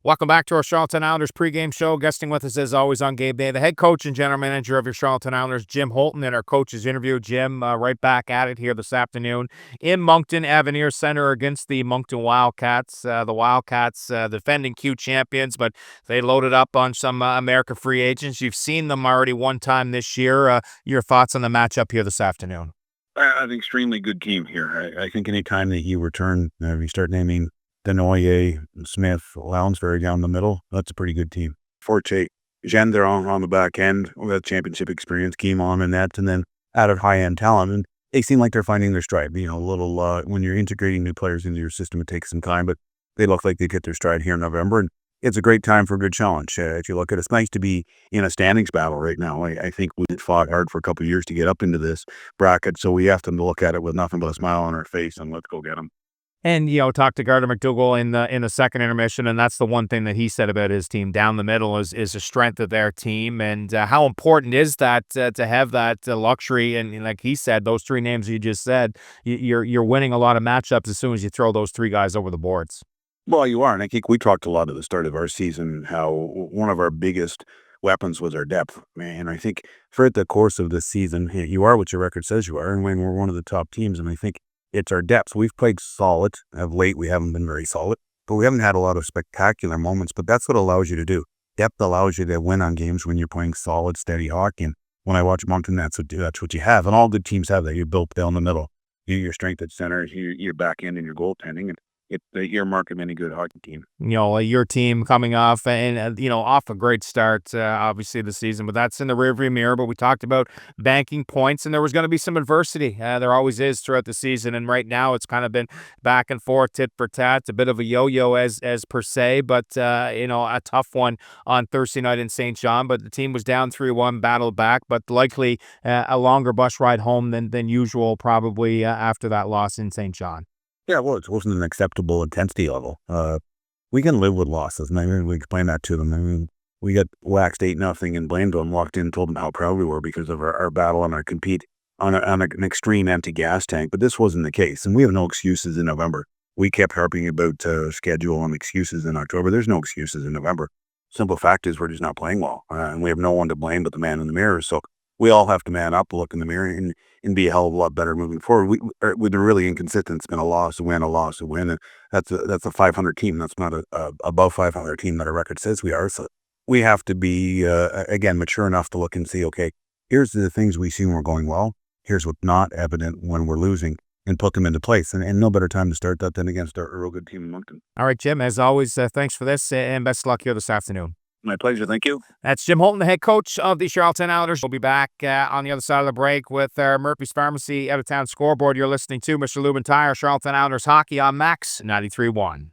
Welcome back to our Charlottetown Islanders pregame show. Guesting with us, as always, on GameDay, the head coach and general manager of your Charlottetown Islanders, Jim Hulton, in our coach's interview. Jim, right back at it here this afternoon in Moncton Avenir Center against the Moncton Wildcats. The Wildcats, defending Q champions, but they loaded up on some American free agents. You've seen them already one time this year. Your thoughts on the matchup here this afternoon? An extremely good team here. I think any time that you return, you start naming Denoyer, Smith, Lounsbury down the middle, that's a pretty good team. Forte, Gendron on the back end with championship experience, came on in that, and then added high-end talent. And they seem like they're finding their stride. You know, a little, when you're integrating new players into your system, it takes some time, but they look like they get their stride here in November. And it's a great time for a good challenge. If you look at it, it's nice to be in a standings battle right now. I think we fought hard for a couple of years to get up into this bracket, so we have to look at it with nothing but a smile on our face and let's go get them. And, talked to Gardner McDougall in the second intermission, and that's the one thing that he said about his team down the middle is the strength of their team. And how important is that to have that luxury? And like he said, those three names you just said, you're winning a lot of matchups as soon as you throw those three guys over the boards. Well, you are, and I think we talked a lot at the start of our season how one of our biggest weapons was our depth. Man, I think throughout the course of this season, you are what your record says you are, and when we're one of the top teams, and I think it's our depth. We've played solid. Of late, we haven't been very solid, but we haven't had a lot of spectacular moments, but that's what allows you to do. Depth allows you to win on games when you're playing solid, steady hockey, and when I watch Moncton, that's what you have, and all good teams have that. You built down the middle. Your strength at center, your back end, and your goaltending, and it's the earmark of any good hockey team. Your team coming off and, off a great start, obviously, this season, but that's in the rearview mirror. But we talked about banking points, and there was going to be some adversity. There always is throughout the season. And right now it's kind of been back and forth, tit for tat, a bit of a yo-yo as per se, but, a tough one on Thursday night in St. John. But the team was down 3-1, battled back, but likely a longer bus ride home than usual, probably after that loss in St. John. Yeah, well, it wasn't an acceptable intensity level. We can live with losses, and I mean, we explained that to them. I mean, we got waxed 8-0 in Blainville and walked in and told them how proud we were because of our battle and our compete on an extreme empty gas tank. But this wasn't the case, and we have no excuses in November. We kept harping about schedule and excuses in October. There's no excuses in November. Simple fact is we're just not playing well, and we have no one to blame but the man in the mirror. So we all have to man up, look in the mirror, and be a hell of a lot better moving forward. We've been really inconsistent. It's been a loss, a win, a loss, a win. And that's a 500 team. That's not a above 500 team that our record says we are. So we have to be, again, mature enough to look and see, okay, here's the things we see when we're going well. Here's what's not evident when we're losing, and put them into place. And no better time to start that than against a real good team in Moncton. All right, Jim, as always, thanks for this, and best of luck here this afternoon. My pleasure. Thank you. That's Jim Hulton, the head coach of the Charlottetown Islanders. We'll be back on the other side of the break with Murphy's Pharmacy out-of-town scoreboard. You're listening to Mr. Lubin Tire, Charlottetown Islanders hockey on Max 93.1.